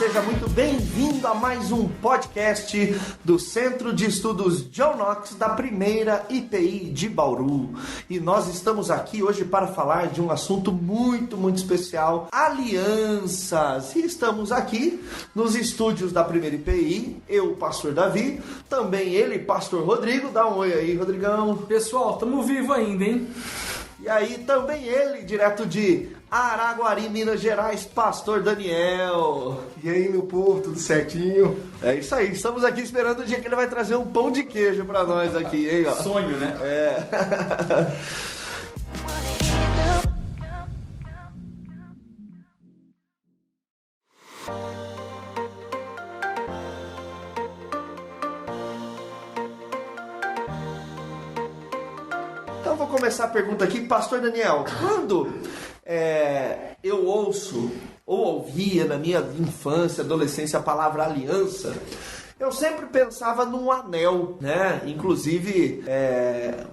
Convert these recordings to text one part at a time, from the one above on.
seja muito bem-vindo a mais um podcast do Centro de Estudos John Knox da primeira IPI de Bauru. E nós estamos aqui hoje para falar de um assunto muito especial, alianças. E estamos aqui nos estúdios da primeira IPI, eu, pastor Davi, também ele, pastor Rodrigo. Dá um oi aí, Rodrigão. Pessoal, estamos vivos ainda, hein? E aí também ele, direto de Araguari, Minas Gerais, pastor Daniel. E aí, meu povo, tudo certinho? É isso aí, estamos aqui esperando o dia que ele vai trazer um pão de queijo pra nós aqui, hein? Ó. Sonho, né? É. Então vou começar a pergunta aqui, pastor Daniel. Quando eu ouço ou ouvia na minha infância, adolescência, a palavra aliança, eu sempre pensava num anel, né? Inclusive,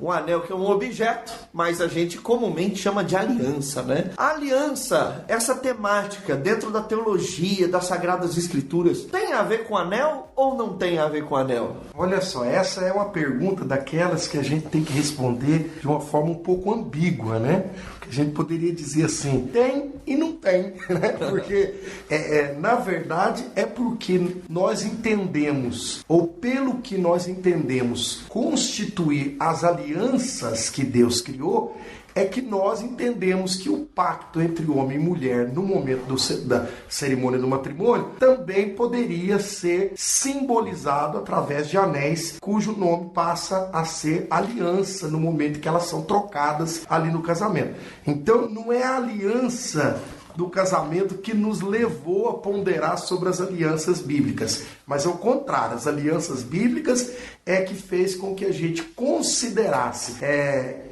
um anel que é um objeto, mas a gente comumente chama de aliança, né? A aliança, essa temática dentro da teologia, das Sagradas Escrituras, tem a ver com anel ou não tem a ver com anel? Olha só, essa é uma pergunta daquelas que a gente tem que responder de uma forma um pouco ambígua, né? A gente poderia dizer assim, tem e não tem, né? Porque, na verdade, é porque nós entendemos, ou pelo que nós entendemos, constituir as alianças que Deus criou, é que nós entendemos que o pacto entre homem e mulher no momento da cerimônia do matrimônio também poderia ser simbolizado através de anéis cujo nome passa a ser aliança no momento que elas são trocadas ali no casamento. Então não é a aliança do casamento que nos levou a ponderar sobre as alianças bíblicas, mas ao contrário, as alianças bíblicas é que fez com que a gente considerasse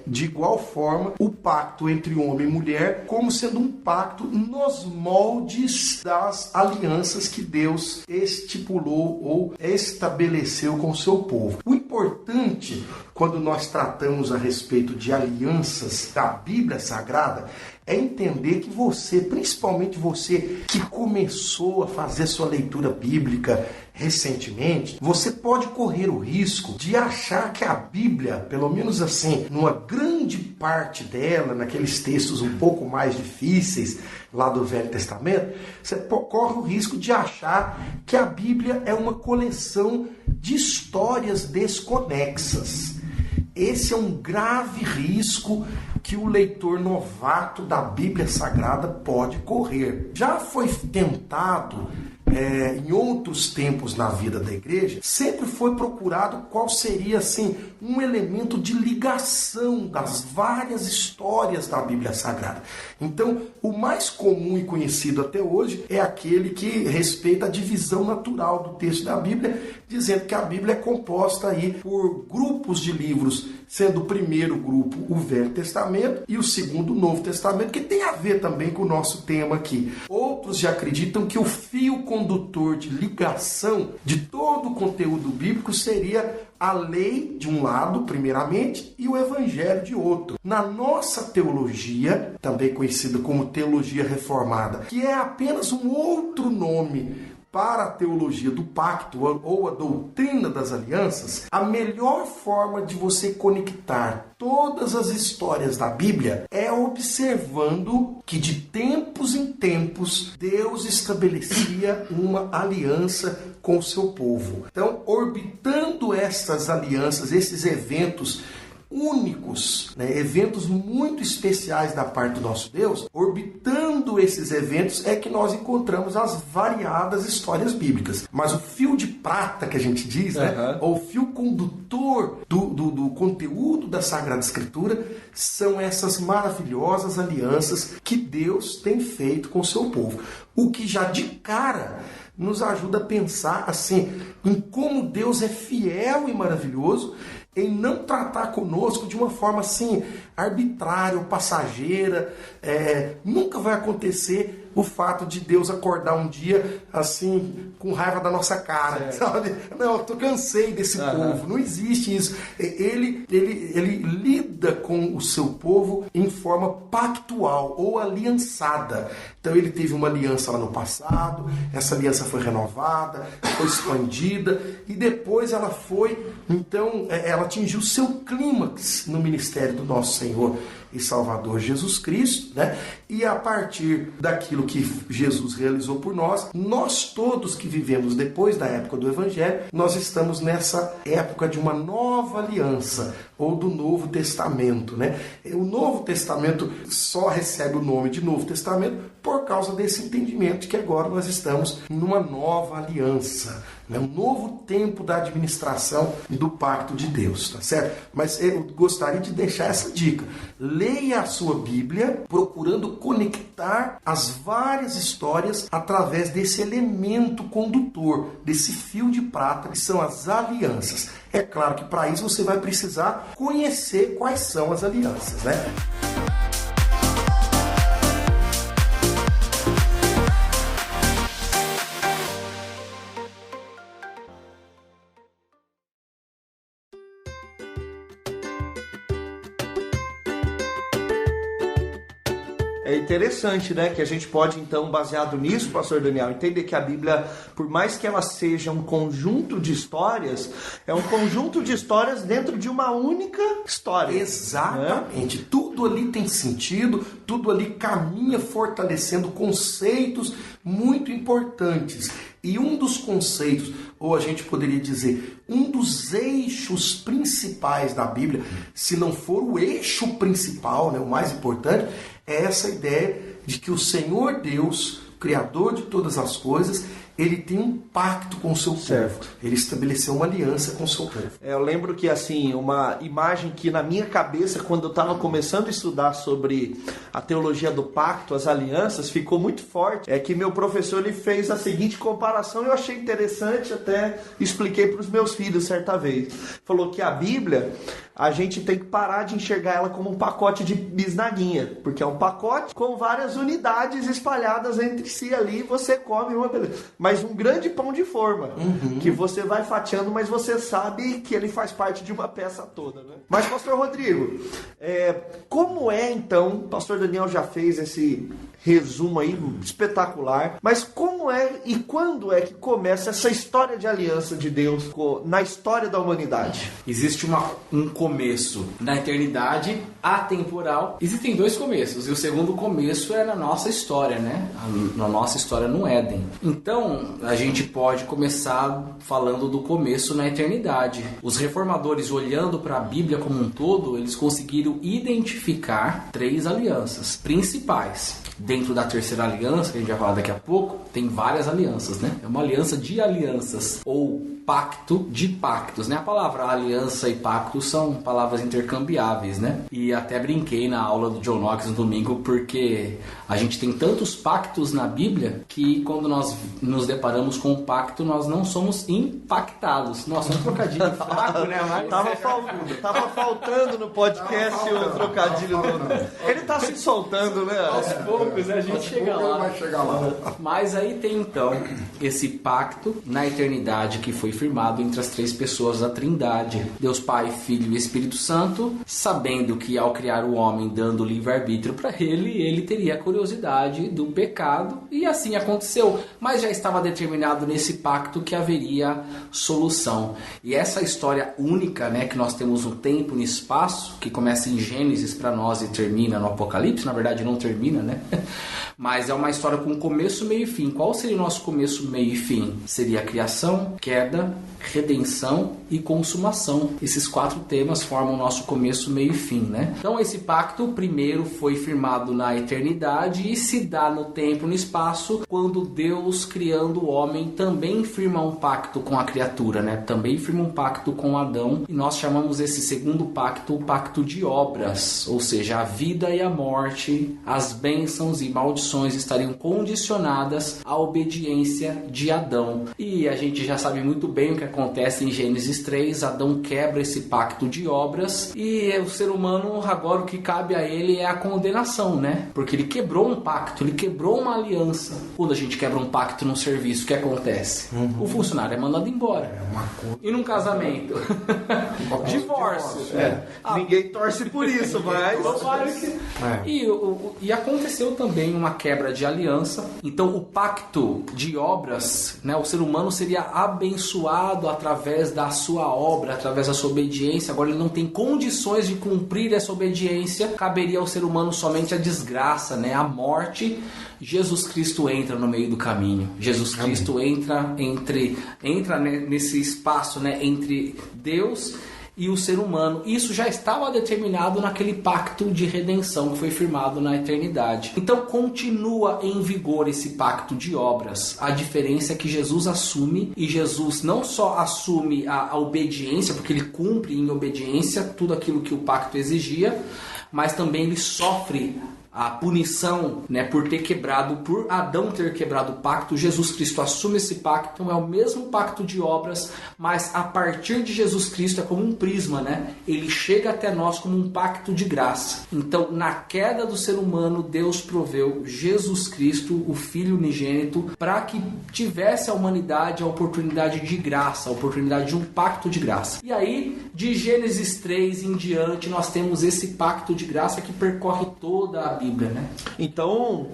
de igual forma o pacto entre homem e mulher como sendo um pacto nos moldes das alianças que Deus estipulou ou estabeleceu com o seu povo. O importante quando nós tratamos a respeito de alianças da Bíblia Sagrada é entender que você, principalmente você que começou a fazer sua leitura bíblica recentemente, você pode correr o risco de achar que a Bíblia, pelo menos assim, numa grande parte dela, naqueles textos um pouco mais difíceis lá do Velho Testamento, você corre o risco de achar que a Bíblia é uma coleção de histórias desconexas. Esse é um grave risco que o leitor novato da Bíblia Sagrada pode correr. Já foi tentado, em outros tempos na vida da igreja, sempre foi procurado qual seria assim um elemento de ligação das várias histórias da Bíblia Sagrada. Então, o mais comum e conhecido até hoje é aquele que respeita a divisão natural do texto da Bíblia, dizendo que a Bíblia é composta aí por grupos de livros, sendo o primeiro grupo o Velho Testamento e o segundo o Novo Testamento, que tem a ver também com o nosso tema aqui. Outros já acreditam que o fio condutor de ligação de todo o conteúdo bíblico seria a lei de um lado, primeiramente, e o evangelho de outro. Na nossa teologia, também conhecida como teologia reformada, que é apenas um outro nome para a teologia do pacto ou a doutrina das alianças, a melhor forma de você conectar todas as histórias da Bíblia é observando que de tempos em tempos Deus estabelecia uma aliança com o seu povo. Então, orbitando essas alianças, esses eventos únicos, eventos muito especiais da parte do nosso Deus, orbitando esses eventos é que nós encontramos as variadas histórias bíblicas. Mas o fio de prata que a gente diz, ou o fio condutor do conteúdo da Sagrada Escritura são essas maravilhosas alianças que Deus tem feito com o seu povo. O que já de cara nos ajuda a pensar assim em como Deus é fiel e maravilhoso em não tratar conosco de uma forma assim arbitrária ou passageira. Nunca vai acontecer o fato de Deus acordar um dia assim, com raiva da nossa cara, sabe? Não, eu cansei desse povo. Não existe isso. Ele lida com o seu povo em forma pactual ou aliançada. Então ele teve uma aliança lá no passado, essa aliança foi renovada, foi expandida e depois ela ela atingiu seu clímax no ministério do nosso Senhor e Salvador Jesus Cristo, né? E a partir daquilo que Jesus realizou por nós, nós todos que vivemos depois da época do Evangelho, nós estamos nessa época de uma nova aliança, ou do Novo Testamento, né? O Novo Testamento só recebe o nome de Novo Testamento por causa desse entendimento de que agora nós estamos numa nova aliança, né? Um novo tempo da administração do pacto de Deus, tá certo? Mas eu gostaria de deixar essa dica. Leia a sua Bíblia procurando conectar as várias histórias através desse elemento condutor, desse fio de prata que são as alianças. É claro que para isso você vai precisar conhecer quais são as alianças, né? É interessante, né, que a gente pode, então, baseado nisso, pastor Daniel, entender que a Bíblia, por mais que ela seja um conjunto de histórias, é um conjunto de histórias dentro de uma única história. Exatamente. Né? Tudo ali tem sentido, tudo ali caminha fortalecendo conceitos muito importantes. E um dos conceitos, ou a gente poderia dizer, um dos eixos principais da Bíblia, se não for o eixo principal, né, o mais importante, é essa ideia de que o Senhor Deus, Criador de todas as coisas, ele tem um pacto com o seu povo. Ele estabeleceu uma aliança com o seu povo. Eu lembro que, assim, uma imagem que na minha cabeça, quando eu estava começando a estudar sobre a teologia do pacto, as alianças, ficou muito forte. É que meu professor ele fez a seguinte comparação, eu achei interessante, até expliquei para os meus filhos certa vez. Falou que a Bíblia, a gente tem que parar de enxergar ela como um pacote de bisnaguinha, porque é um pacote com várias unidades espalhadas entre si ali, você come uma beleza. Mas um grande pão de forma, que você vai fatiando, mas você sabe que ele faz parte de uma peça toda, né? Mas, pastor Rodrigo, como é então, o pastor Daniel já fez esse resumo aí espetacular, mas como é e quando é que começa essa história de aliança de Deus na história da humanidade? Existe um começo na eternidade atemporal. Existem dois começos, e o segundo começo é na nossa história, né? Na nossa história no Éden. Então, a gente pode começar falando do começo na eternidade. Os reformadores, olhando para a Bíblia como um todo, eles conseguiram identificar 3 alianças principais. Dentro da terceira aliança, que a gente vai falar daqui a pouco, tem várias alianças, né? É uma aliança de alianças, ou pacto de pactos, né? A palavra aliança e pacto são palavras intercambiáveis, né? E até brinquei na aula do John Knox no domingo, porque a gente tem tantos pactos na Bíblia que quando nós nos deparamos com um pacto, nós não somos impactados. Nossa, um trocadilho fraco, né? Mas... Tava faltando no podcast o trocadilho do... Ele tá se soltando, né? Aos poucos, a gente chega lá. Vai chegar lá. Mas aí tem então esse pacto na eternidade que foi firmado entre as 3 pessoas da Trindade, Deus Pai, Filho e Espírito Santo, sabendo que ao criar o homem, dando livre-arbítrio para ele teria a curiosidade do pecado, e assim aconteceu, mas já estava determinado nesse pacto que haveria solução. E essa história única, né, que nós temos no tempo e no espaço, que começa em Gênesis para nós e termina no Apocalipse, na verdade não termina, né? Mas é uma história com começo, meio e fim. Qual seria o nosso começo, meio e fim? Seria a criação, queda, redenção e consumação. Esses 4 temas formam o nosso começo, meio e fim, né? Então esse pacto primeiro foi firmado na eternidade e se dá no tempo e no espaço, quando Deus, criando o homem, também firma um pacto com a criatura, né? Também firma um pacto com Adão, e nós chamamos esse segundo pacto o pacto de obras, ou seja, a vida e a morte, as bênçãos e maldições estariam condicionadas à obediência de Adão. E a gente já sabe muito bem o que acontece em Gênesis 3, Adão quebra esse pacto de obras, e o ser humano agora o que cabe a ele é a condenação, né? Porque ele quebrou um pacto, ele quebrou uma aliança. Quando a gente quebra um pacto num serviço, o que acontece? O funcionário é mandado embora. E num casamento? Divórcio. Ninguém torce por isso, mas... E aconteceu também uma quebra de aliança. Então o pacto de obras, né, o ser humano seria abençoado através da sua obra, através da sua obediência. Agora ele não tem condições de cumprir essa obediência. Caberia ao ser humano somente a desgraça, né, a morte. Jesus Cristo entra no meio do caminho. Jesus Cristo entra nesse espaço, né, entre Deus e o ser humano. Isso já estava determinado naquele pacto de redenção que foi firmado na eternidade. Então continua em vigor esse pacto de obras. A diferença é que Jesus assume, e Jesus não só assume a obediência, porque ele cumpre em obediência tudo aquilo que o pacto exigia, mas também ele sofre a punição, né, por Adão ter quebrado o pacto. Jesus Cristo assume esse pacto. Então é o mesmo pacto de obras, mas a partir de Jesus Cristo é como um prisma, né? Ele chega até nós como um pacto de graça. Então, na queda do ser humano, Deus proveu Jesus Cristo, o Filho unigênito, para que tivesse a humanidade a oportunidade de graça, a oportunidade de um pacto de graça. E aí, de Gênesis 3 em diante, nós temos esse pacto de graça que percorre toda a Bíblia. Né? Então,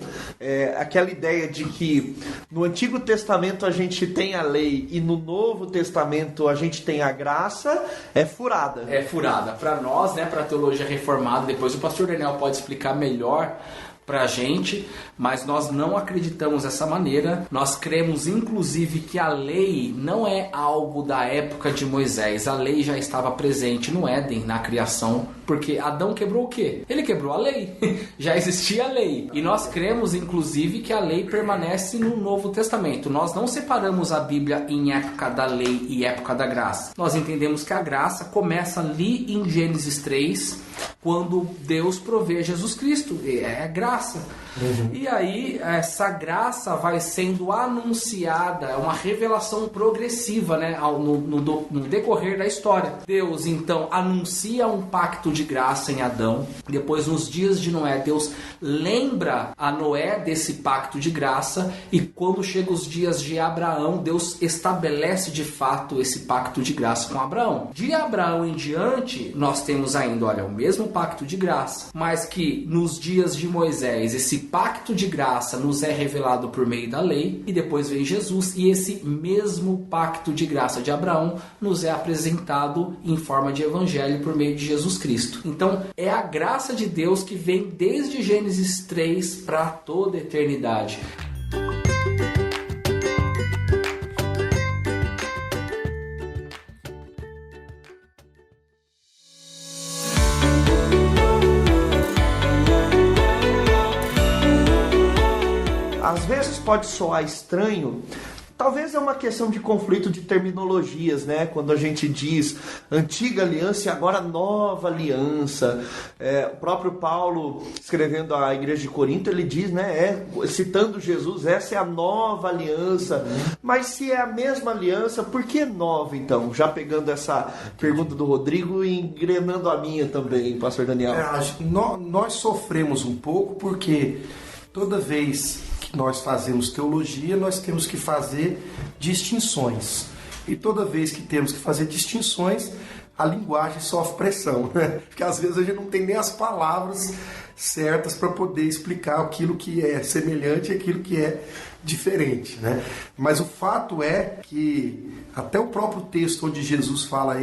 aquela ideia de que no Antigo Testamento a gente tem a lei e no Novo Testamento a gente tem a graça, é furada. É furada. Para nós, né, para a teologia reformada, depois o pastor Daniel pode explicar melhor pra gente, mas nós não acreditamos dessa maneira. Nós cremos inclusive que a lei não é algo da época de Moisés. A lei já estava presente no Éden, na criação, porque Adão quebrou o quê? Ele quebrou a lei. Já existia a lei. E nós cremos inclusive que a lei permanece no Novo Testamento. Nós não separamos a Bíblia em época da lei e época da graça. Nós entendemos que a graça começa ali em Gênesis 3, quando Deus provê Jesus Cristo. É graça. E aí essa graça vai sendo anunciada, é uma revelação progressiva, né, no decorrer da história. Deus então anuncia um pacto de graça em Adão. Depois, nos dias de Noé, Deus lembra a Noé desse pacto de graça, e quando chegam os dias de Abraão, Deus estabelece de fato esse pacto de graça com Abraão. De Abraão em diante, nós temos ainda, o mesmo pacto de graça, mas que nos dias de Moisés, esse pacto de graça nos é revelado por meio da lei, e depois vem Jesus, e esse mesmo pacto de graça de Abraão nos é apresentado em forma de evangelho por meio de Jesus Cristo. Então, é a graça de Deus que vem desde Gênesis 3 para toda a eternidade. Às vezes pode soar estranho, talvez é uma questão de conflito de terminologias, né? Quando a gente diz antiga aliança e agora nova aliança. O próprio Paulo, escrevendo à igreja de Corinto, ele diz, né? Citando Jesus, essa é a nova aliança. Mas se é a mesma aliança, por que nova então? Já pegando essa pergunta do Rodrigo e engrenando a minha também, pastor Daniel. Nós sofremos um pouco porque toda vez nós fazemos teologia, nós temos que fazer distinções. E toda vez que temos que fazer distinções, a linguagem sofre pressão, né? Porque às vezes a gente não tem nem as palavras certas para poder explicar aquilo que é semelhante e aquilo que é diferente, né? Mas o fato é que até o próprio texto onde Jesus fala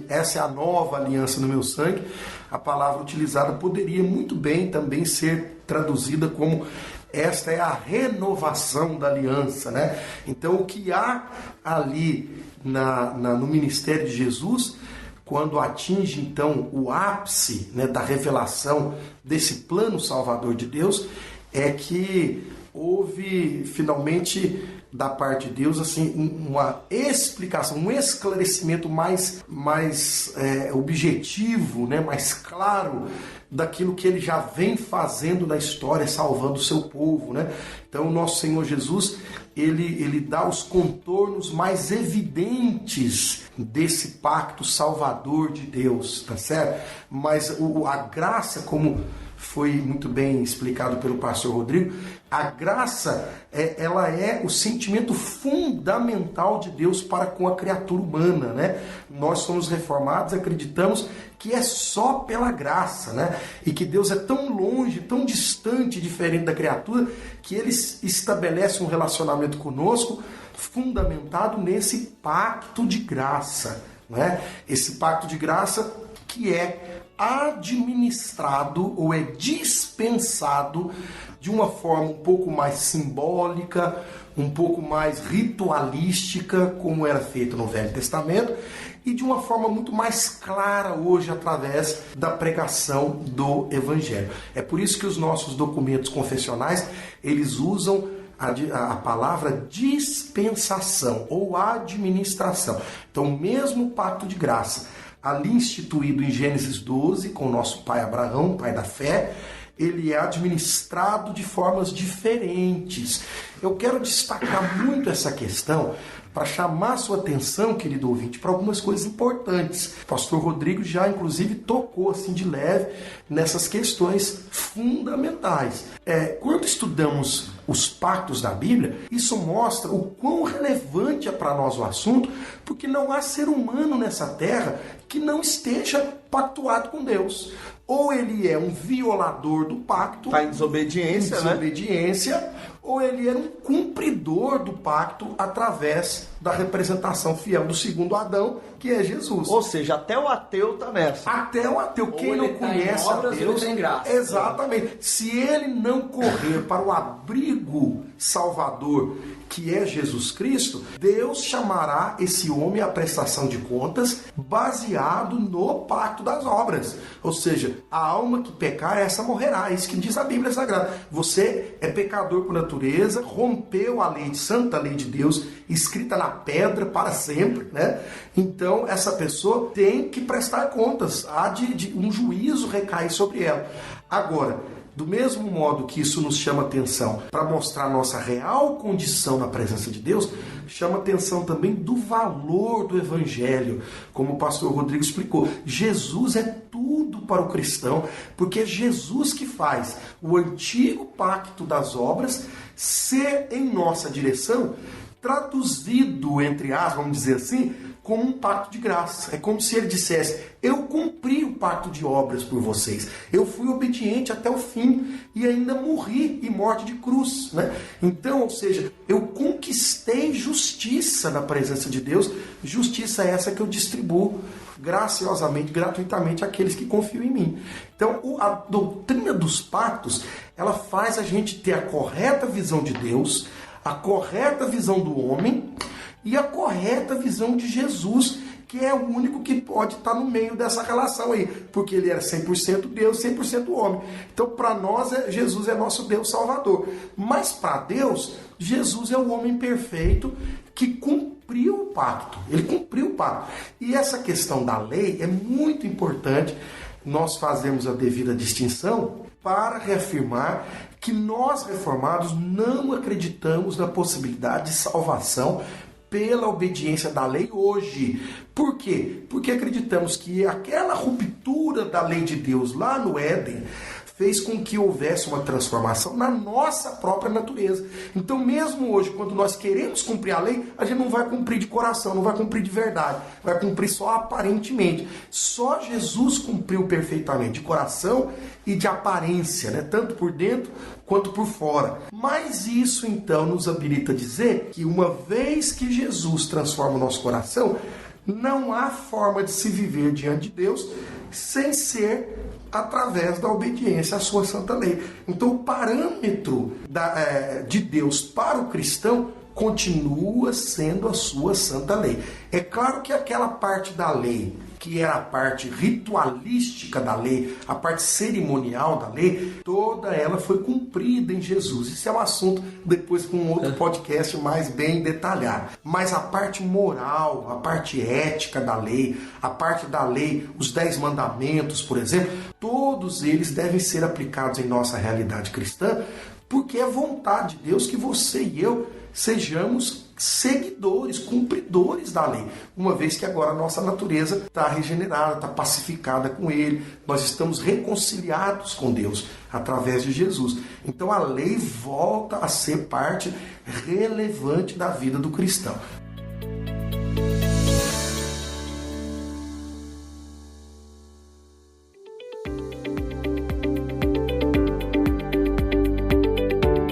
essa é a nova aliança no meu sangue, a palavra utilizada poderia muito bem também ser traduzida como esta é a renovação da aliança, né? Então, o que há ali no ministério de Jesus, quando atinge, então, o ápice, né, da revelação desse plano salvador de Deus, é que houve finalmente da parte de Deus assim uma explicação, um esclarecimento mais objetivo, né, mais claro daquilo que ele já vem fazendo na história, salvando o seu povo, né? Então o nosso Senhor Jesus, ele dá os contornos mais evidentes desse pacto salvador de Deus, tá certo? Mas a graça, como foi muito bem explicado pelo pastor Rodrigo, a graça, ela é o sentimento fundamental de Deus para com a criatura humana, né? Nós somos reformados, acreditamos que é só pela graça, né? E que Deus é tão longe, tão distante, diferente da criatura, que ele estabelece um relacionamento conosco fundamentado nesse pacto de graça, né? Esse pacto de graça que é administrado ou é dispensado de uma forma um pouco mais simbólica, um pouco mais ritualística, como era feito no Velho Testamento, e de uma forma muito mais clara hoje através da pregação do Evangelho. É por isso que os nossos documentos confessionais, eles usam a palavra dispensação ou administração. Então, o mesmo pacto de graça, ali instituído em Gênesis 12, com o nosso pai Abraão, pai da fé, ele é administrado de formas diferentes. Eu quero destacar muito essa questão para chamar sua atenção, querido ouvinte, para algumas coisas importantes. O pastor Rodrigo já, inclusive, tocou assim de leve nessas questões fundamentais. Quando estudamos os pactos da Bíblia, isso mostra o quão relevante é para nós o assunto, porque não há ser humano nessa terra que não esteja pactuado com Deus. Ou ele é um violador do pacto, está em desobediência, ou ele era um cumpridor do pacto através da representação fiel do segundo Adão, que é Jesus. Ou seja, até o ateu está nessa. Até o ateu, quem não conhece a Deus, tem graça. Exatamente. Se ele não correr para o abrigo salvador, que é Jesus Cristo, Deus chamará esse homem à prestação de contas baseado no pacto das obras. Ou seja, a alma que pecar, essa morrerá. É isso que diz a Bíblia Sagrada. Você é pecador por natureza, rompeu a lei, santa lei de Deus, escrita na pedra para sempre, né? Então, essa pessoa tem que prestar contas. Há de um juízo recair sobre ela. Agora, do mesmo modo que isso nos chama atenção para mostrar nossa real condição na presença de Deus, chama atenção também do valor do Evangelho. Como o pastor Rodrigo explicou, Jesus é tudo para o cristão, porque é Jesus que faz o antigo pacto das obras ser em nossa direção traduzido, entre aspas, vamos dizer assim, como um pacto de graça. É como se ele dissesse: eu cumpri o pacto de obras por vocês, eu fui obediente até o fim e ainda morri em morte de cruz, né? Então, ou seja, eu conquistei justiça na presença de Deus, justiça essa que eu distribuo graciosamente, gratuitamente àqueles que confiam em mim. Então, a doutrina dos pactos, ela faz a gente ter a correta visão de Deus, a correta visão do homem e a correta visão de Jesus, que é o único que pode estar no meio dessa relação aí, porque ele era 100% Deus, 100% homem. Então, para nós, Jesus é nosso Deus Salvador. Mas para Deus, Jesus é o homem perfeito que cumpriu o pacto. Ele cumpriu o pacto. E essa questão da lei é muito importante. Nós fazemos a devida distinção para reafirmar que nós, reformados, não acreditamos na possibilidade de salvação pela obediência da lei hoje. Por quê? Porque acreditamos que aquela ruptura da lei de Deus lá no Éden fez com que houvesse uma transformação na nossa própria natureza. Então, mesmo hoje, quando nós queremos cumprir a lei, a gente não vai cumprir de coração, não vai cumprir de verdade, vai cumprir só aparentemente. Só Jesus cumpriu perfeitamente de coração e de aparência, né? Tanto por dentro quanto por fora. Mas isso, então, nos habilita a dizer que uma vez que Jesus transforma o nosso coração, não há forma de se viver diante de Deus sem ser através da obediência à sua santa lei. Então, o parâmetro de Deus para o cristão continua sendo a sua santa lei. É claro que aquela parte da lei que era a parte ritualística da lei, a parte cerimonial da lei, toda ela foi cumprida em Jesus. Isso é um assunto depois com um outro podcast mais bem detalhado. Mas a parte moral, a parte ética da lei, a parte da lei, os 10 mandamentos, por exemplo, todos eles devem ser aplicados em nossa realidade cristã, porque é vontade de Deus que você e eu sejamos seguidores, cumpridores da lei, uma vez que agora a nossa natureza está regenerada, está pacificada com Ele, nós estamos reconciliados com Deus através de Jesus. Então a lei volta a ser parte relevante da vida do cristão.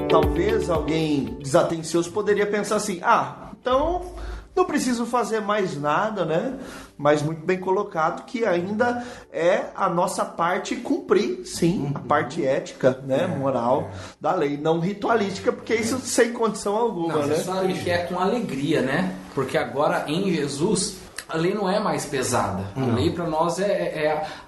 Talvez alguém desatencioso poderia pensar assim, então não preciso fazer mais nada, né? Mas muito bem colocado que ainda é a nossa parte cumprir, sim, a parte ética, né, moral da lei, não ritualística, porque isso sem condição alguma, não, né? Você sabe que é com alegria, né? Porque agora em Jesus a lei não é mais pesada. A lei para nós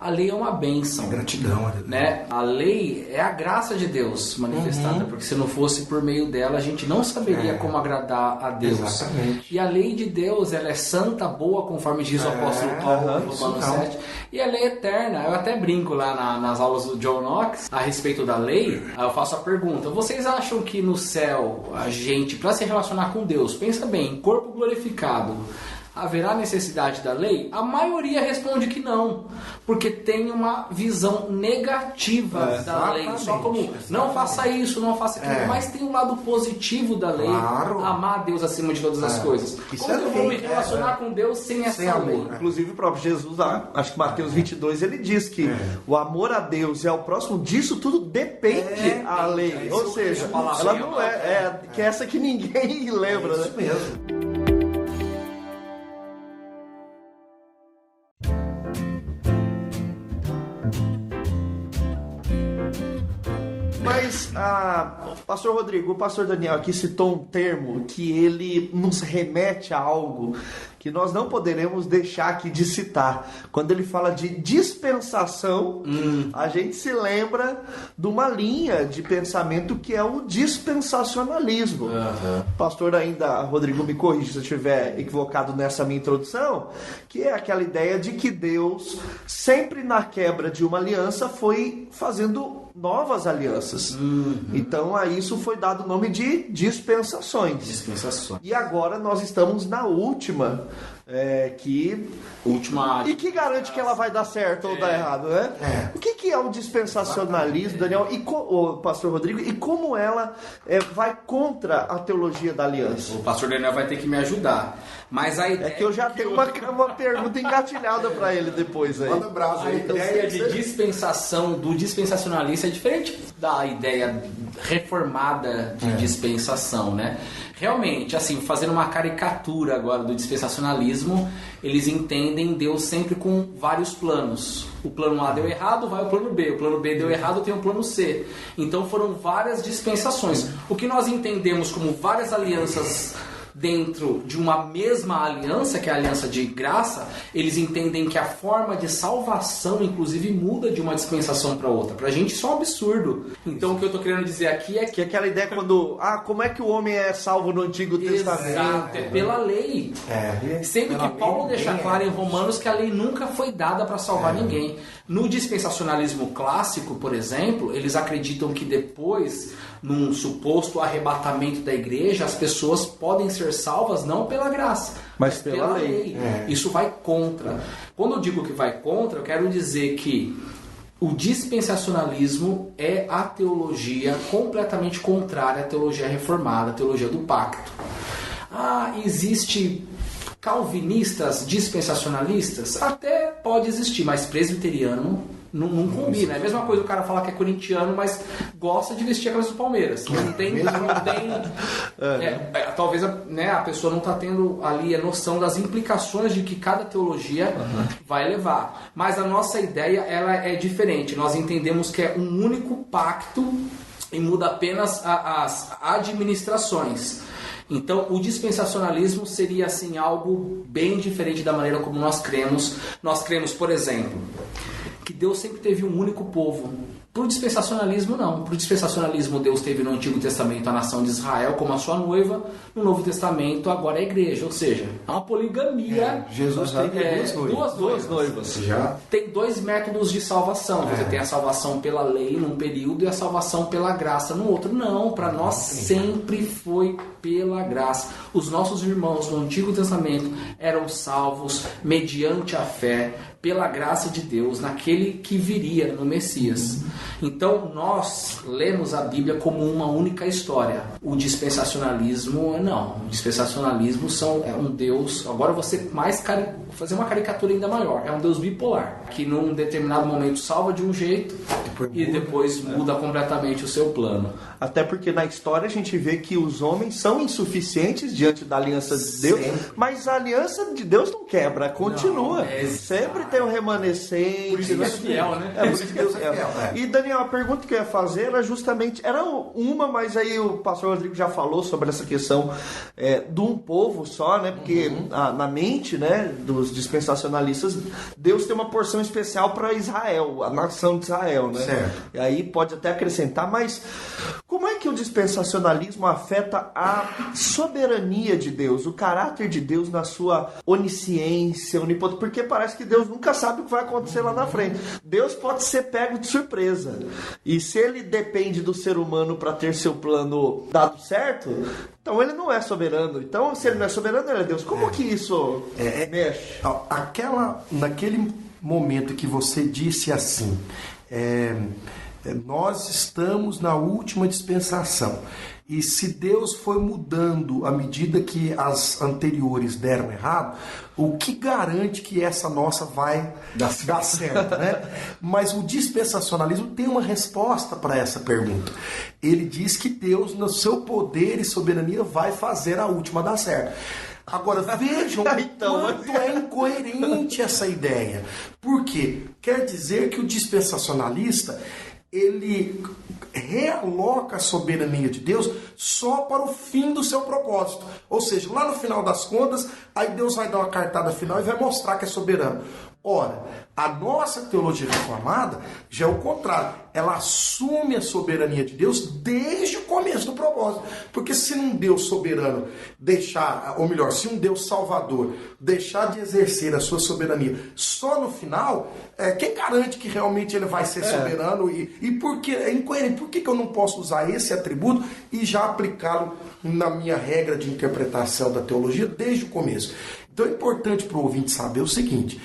a lei é uma bênção. Gratidão, né? A lei é a graça de Deus manifestada, porque se não fosse por meio dela a gente não saberia como agradar a Deus. Exatamente. E a lei de Deus, ela é santa, boa, conforme diz o apóstolo Paulo em Romanos 7. E a lei é eterna. Eu até brinco lá nas aulas do John Knox a respeito da lei. Aí eu faço a pergunta: vocês acham que no céu a gente, para se relacionar com Deus, pensa bem, corpo glorificado, haverá necessidade da lei? A maioria responde que não, porque tem uma visão negativa da lei, só como não faça isso, não faça aquilo, mas tem um lado positivo da lei, amar a Deus acima de todas as coisas. Isso como eu vou me relacionar com Deus sem essa lei? Inclusive o próprio Jesus, acho que Mateus 22, ele diz que o amor a Deus e ao próximo, disso tudo depende a lei, ou seja, ela não que é essa que ninguém lembra, isso mesmo. Mas, pastor Rodrigo, o pastor Daniel aqui citou um termo que ele nos remete a algo que nós não poderemos deixar aqui de citar. Quando ele fala de dispensação, a gente se lembra de uma linha de pensamento que é o dispensacionalismo. Pastor ainda, Rodrigo, me corrija se eu estiver equivocado nessa minha introdução, que é aquela ideia de que Deus, sempre na quebra de uma aliança, foi fazendo novas alianças. Então a isso foi dado o nome de dispensações. E agora nós estamos na última, e que garante que ela vai dar certo ou dar errado, né? O que é o dispensacionalismo, Daniel, e o pastor Rodrigo, e como ela vai contra a teologia da aliança? O pastor Daniel vai ter que me ajudar. Mas a ideia que eu já tenho uma pergunta engatilhada para ele depois aí. Manda brasa aí. A ideia de dispensação, do dispensacionalista, é diferente da ideia reformada de dispensação, né? Realmente, assim, fazendo uma caricatura agora do dispensacionalismo, eles entendem Deus sempre com vários planos. O plano A deu errado, vai o plano B. O plano B deu errado, tem o plano C. Então foram várias dispensações. O que nós entendemos como várias alianças dentro de uma mesma aliança, que é a aliança de graça, eles entendem que a forma de salvação, inclusive, muda de uma dispensação para outra. Pra gente isso é um absurdo. Então o que eu tô querendo dizer aqui é que aquela ideia quando, como é que o homem é salvo no Antigo Testamento? Exato, é pela lei. Sendo que Paulo deixa claro em Romanos que a lei nunca foi dada para salvar ninguém. No dispensacionalismo clássico, por exemplo, eles acreditam que depois, num suposto arrebatamento da igreja, as pessoas podem ser salvas não pela graça, mas pela lei. Isso vai contra. Quando eu digo que vai contra, eu quero dizer que o dispensacionalismo é a teologia completamente contrária à teologia reformada, à teologia do pacto. Existe calvinistas dispensacionalistas? Até pode existir, mas presbiteriano não combina. É a mesma coisa o cara falar que é corintiano, mas gosta de vestir a camisa do Palmeiras. Talvez a pessoa não está tendo ali a noção das implicações de que cada teologia vai levar. Mas a nossa ideia ela é diferente. Nós entendemos que é um único pacto e muda apenas as administrações. Então, o dispensacionalismo seria assim algo bem diferente da maneira como nós cremos. Nós cremos, por exemplo, que Deus sempre teve um único povo. Para o dispensacionalismo, não. Para o dispensacionalismo, Deus teve no Antigo Testamento a nação de Israel como a sua noiva. No Novo Testamento, agora é a igreja. Ou seja, é uma poligamia. Jesus teve duas noivas. Já. Tem dois métodos de salvação. Você tem a salvação pela lei num período e a salvação pela graça no outro. Não, para nós sempre foi pela graça. Os nossos irmãos no Antigo Testamento eram salvos mediante a fé, pela graça de Deus, naquele que viria, no Messias. Então, nós lemos a Bíblia como uma única história. O dispensacionalismo, não. O dispensacionalismo é um Deus... Agora você fazer uma caricatura ainda maior. É um Deus bipolar, que num determinado momento salva de um jeito e depois muda completamente o seu plano. Até porque na história a gente vê que os homens são insuficientes diante da aliança de Deus, mas a aliança de Deus não quebra, continua. Sempre tem um remanescente. Por isso Deus é fiel, né? Por isso que Deus é fiel. E Daniel, a pergunta que eu ia fazer era justamente, mas aí o pastor Rodrigo já falou sobre essa questão de um povo só, né? Porque na mente, né, dos dispensacionalistas, Deus tem uma porção especial para Israel, a nação de Israel, né? Certo. E aí pode até acrescentar, mas como é que o dispensacionalismo afeta a soberania de Deus, o caráter de Deus na sua onisciência, onipotência? Porque parece que Deus nunca sabe o que vai acontecer lá na frente. Deus pode ser pego de surpresa. E se ele depende do ser humano para ter seu plano dado certo, então ele não é soberano. Então, se ele não é soberano, ele é Deus. Como que isso mexe? Naquele momento que você disse assim, nós estamos na última dispensação. E se Deus foi mudando à medida que as anteriores deram errado, o que garante que essa nossa vai dar certo, né? Mas o dispensacionalismo tem uma resposta para essa pergunta. Ele diz que Deus, no seu poder e soberania, vai fazer a última dar certo. Agora, vejam quanto é incoerente essa ideia. Por quê? Quer dizer que o dispensacionalista, ele realoca a soberania de Deus só para o fim do seu propósito. Ou seja, lá no final das contas, aí Deus vai dar uma cartada final e vai mostrar que é soberano. Ora, a nossa teologia reformada já é o contrário. Ela assume a soberania de Deus desde o começo do propósito. Porque se um Deus soberano se um Deus salvador deixar de exercer a sua soberania só no final, quem garante que realmente ele vai ser soberano? E por que é incoerente? Por que eu não posso usar esse atributo e já aplicá-lo na minha regra de interpretação da teologia desde o começo? Então é importante para o ouvinte saber o seguinte,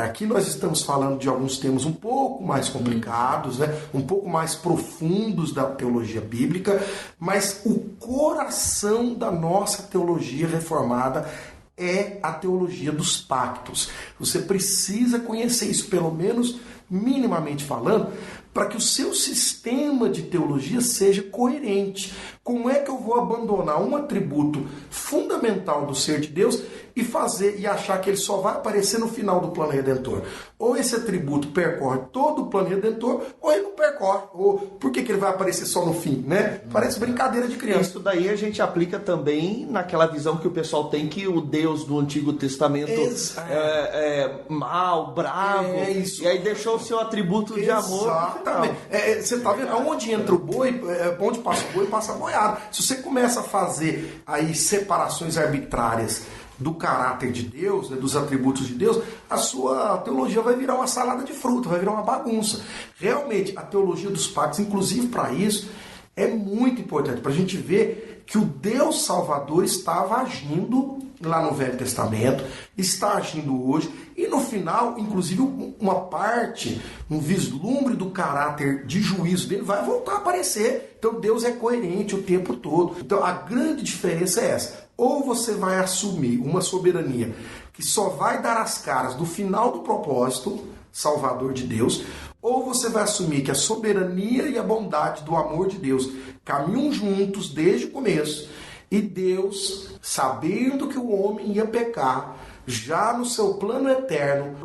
aqui nós estamos falando de alguns temas um pouco mais complicados, né? Um pouco mais profundos da teologia bíblica, mas o coração da nossa teologia reformada é a teologia dos pactos. Você precisa conhecer isso, pelo menos minimamente falando, para que o seu sistema de teologia seja coerente. Como é que eu vou abandonar um atributo fundamental do ser de Deus e achar que ele só vai aparecer no final do plano redentor? Ou esse atributo percorre todo o plano redentor, ou ele não percorre. Ou por que ele vai aparecer só no fim, né? Parece brincadeira de criança. Isso daí a gente aplica também naquela visão que o pessoal tem que o Deus do Antigo Testamento é mau, bravo, e aí deixou o seu atributo de amor. Exatamente. Você está vendo? Onde entra o boi, onde passa o boi, passa a boiada. Se você começa a fazer aí separações arbitrárias do caráter de Deus, né, dos atributos de Deus, a sua teologia vai virar uma salada de fruta, vai virar uma bagunça. Realmente, a teologia dos pactos, inclusive para isso, é muito importante, para a gente ver que o Deus Salvador estava agindo lá no Velho Testamento, está agindo hoje, e no final, inclusive, uma parte, um vislumbre do caráter de juízo dele vai voltar a aparecer. Então Deus é coerente o tempo todo. Então a grande diferença é essa. Ou você vai assumir uma soberania que só vai dar as caras no final do propósito salvador de Deus, ou você vai assumir que a soberania e a bondade do amor de Deus caminham juntos desde o começo, e Deus, sabendo que o homem ia pecar, já no seu plano eterno,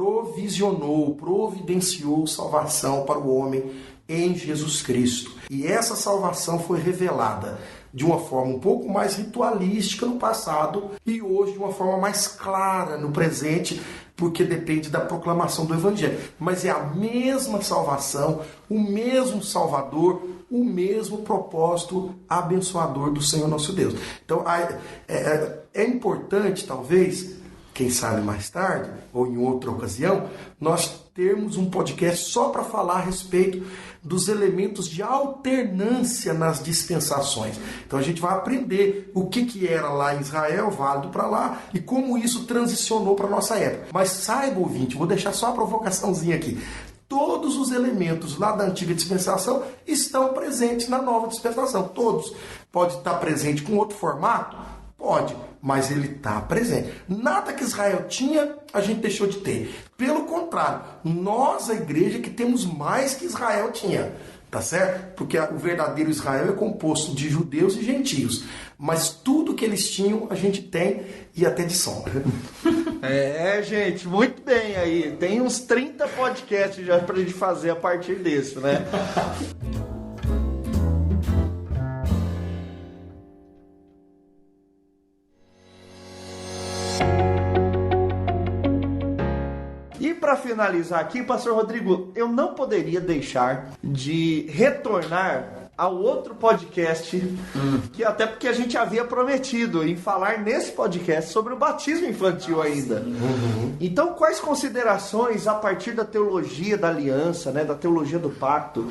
providenciou salvação para o homem em Jesus Cristo. E essa salvação foi revelada de uma forma um pouco mais ritualística no passado e hoje de uma forma mais clara no presente, porque depende da proclamação do Evangelho. Mas é a mesma salvação, o mesmo Salvador, o mesmo propósito abençoador do Senhor nosso Deus. Então é importante, talvez, quem sabe mais tarde, ou em outra ocasião, nós termos um podcast só para falar a respeito dos elementos de alternância nas dispensações. Então a gente vai aprender o que era lá em Israel, válido para lá, e como isso transicionou para a nossa época. Mas saiba, ouvinte, vou deixar só a provocaçãozinha aqui. Todos os elementos lá da antiga dispensação estão presentes na nova dispensação. Todos. Pode estar presente com outro formato? Pode, mas ele está presente. Nada que Israel tinha, a gente deixou de ter. Pelo contrário, nós, a igreja, que temos mais que Israel tinha. Tá certo? Porque o verdadeiro Israel é composto de judeus e gentios. Mas tudo que eles tinham, a gente tem, e até de sombra. Gente, muito bem aí. Tem uns 30 podcasts já pra gente fazer a partir desse, né? E para finalizar aqui, Pastor Rodrigo, eu não poderia deixar de retornar ao outro podcast, que até porque a gente havia prometido em falar nesse podcast sobre o batismo infantil ainda. Então, quais considerações a partir da teologia da aliança, né, da teologia do pacto,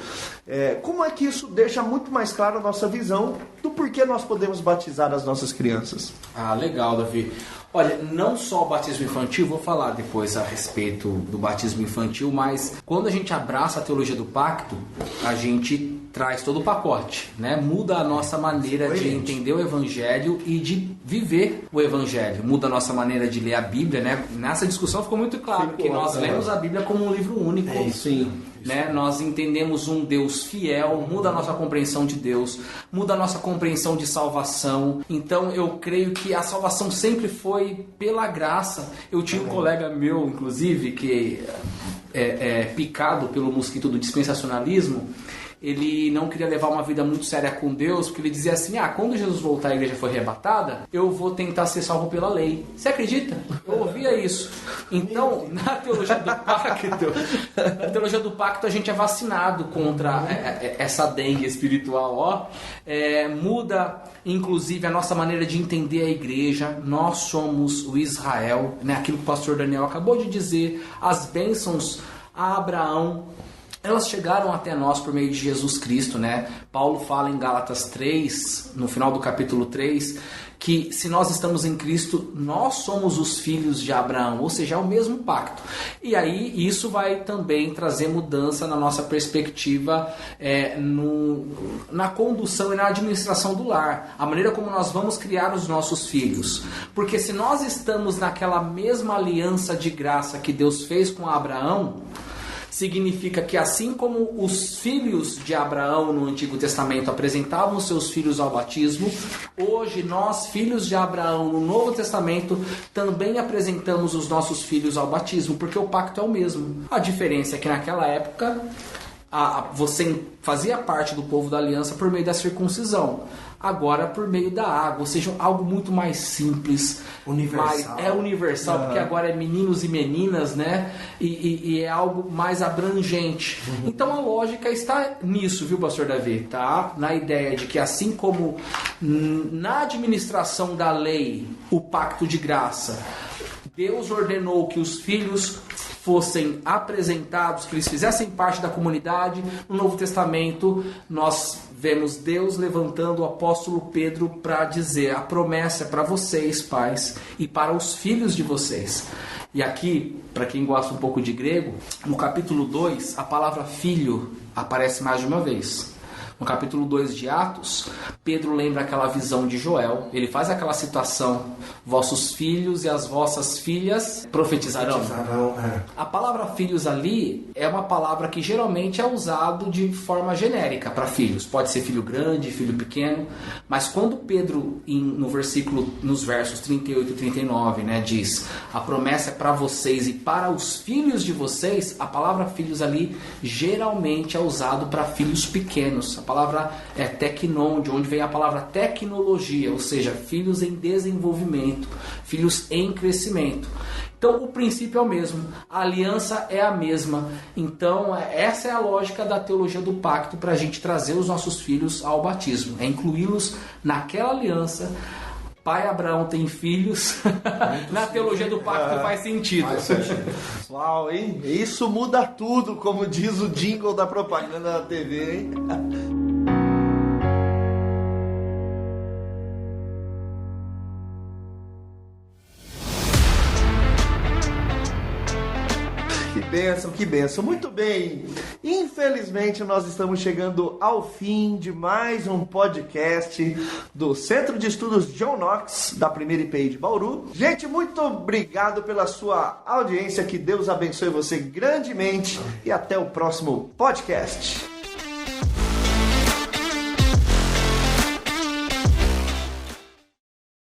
como é que isso deixa muito mais claro a nossa visão do porquê nós podemos batizar as nossas crianças? Legal, Davi. Olha, não só o batismo infantil, vou falar depois a respeito do batismo infantil, mas quando a gente abraça a teologia do pacto, a gente traz todo o pacote, né? Muda a nossa maneira de entender o Evangelho e de viver o Evangelho. Muda a nossa maneira de ler a Bíblia, né? Nessa discussão ficou muito claro que nós lemos a Bíblia como um livro único. Sim. Né? Nós entendemos um Deus fiel, muda a nossa compreensão de Deus, muda a nossa compreensão de salvação. Então eu creio que a salvação sempre foi pela graça. Eu tinha um colega meu, inclusive, que é picado pelo mosquito do dispensacionalismo. Ele não queria levar uma vida muito séria com Deus, porque ele dizia assim, quando Jesus voltar e a igreja for arrebatada, eu vou tentar ser salvo pela lei. Você acredita? Eu ouvia isso. Então, na teologia do pacto, a gente é vacinado contra essa dengue espiritual. Muda, inclusive, a nossa maneira de entender a igreja. Nós somos o Israel, né? Aquilo que o pastor Daniel acabou de dizer, as bênçãos a Abraão, elas chegaram até nós por meio de Jesus Cristo, né? Paulo fala em Gálatas 3, no final do capítulo 3, que se nós estamos em Cristo, nós somos os filhos de Abraão, ou seja, é o mesmo pacto. E aí isso vai também trazer mudança na nossa perspectiva na condução e na administração do lar, a maneira como nós vamos criar os nossos filhos. Porque se nós estamos naquela mesma aliança de graça que Deus fez com Abraão, significa que assim como os filhos de Abraão no Antigo Testamento apresentavam seus filhos ao batismo, hoje nós, filhos de Abraão no Novo Testamento, também apresentamos os nossos filhos ao batismo, porque o pacto é o mesmo. A diferença é que naquela época você fazia parte do povo da aliança por meio da circuncisão. Agora por meio da água, ou seja, algo muito mais simples, universal, porque agora é meninos e meninas, né? E é algo mais abrangente. Então a lógica está nisso, viu, pastor Davi? Tá? Na ideia de que assim como na administração da lei, o pacto de graça, Deus ordenou que os filhos fossem apresentados, que eles fizessem parte da comunidade. No Novo Testamento nós vemos Deus levantando o apóstolo Pedro para dizer: a promessa é para vocês, pais, e para os filhos de vocês. E aqui, para quem gosta um pouco de grego, no capítulo 2, a palavra filho aparece mais de uma vez. No capítulo 2 de Atos, Pedro lembra aquela visão de Joel. Ele faz aquela citação: vossos filhos e as vossas filhas profetizarão. A palavra filhos ali é uma palavra que geralmente é usado de forma genérica para filhos. Pode ser filho grande, filho pequeno. Mas quando Pedro, nos versos 38 e 39, né, diz: a promessa é para vocês e para os filhos de vocês, a palavra filhos ali geralmente é usado para filhos pequenos. A palavra é teknon, de onde vem a palavra tecnologia, ou seja, filhos em desenvolvimento, filhos em crescimento. Então o princípio é o mesmo, a aliança é a mesma. Então essa é a lógica da teologia do pacto para a gente trazer os nossos filhos ao batismo, é incluí-los naquela aliança. Pai Abraão tem filhos, na teologia do pacto faz sentido. Uau, hein? Isso muda tudo, como diz o jingle da propaganda da TV, hein? Que bênção. Muito bem. Infelizmente, nós estamos chegando ao fim de mais um podcast do Centro de Estudos John Knox, da Primeira IPI de Bauru. Gente, muito obrigado pela sua audiência. Que Deus abençoe você grandemente e até o próximo podcast.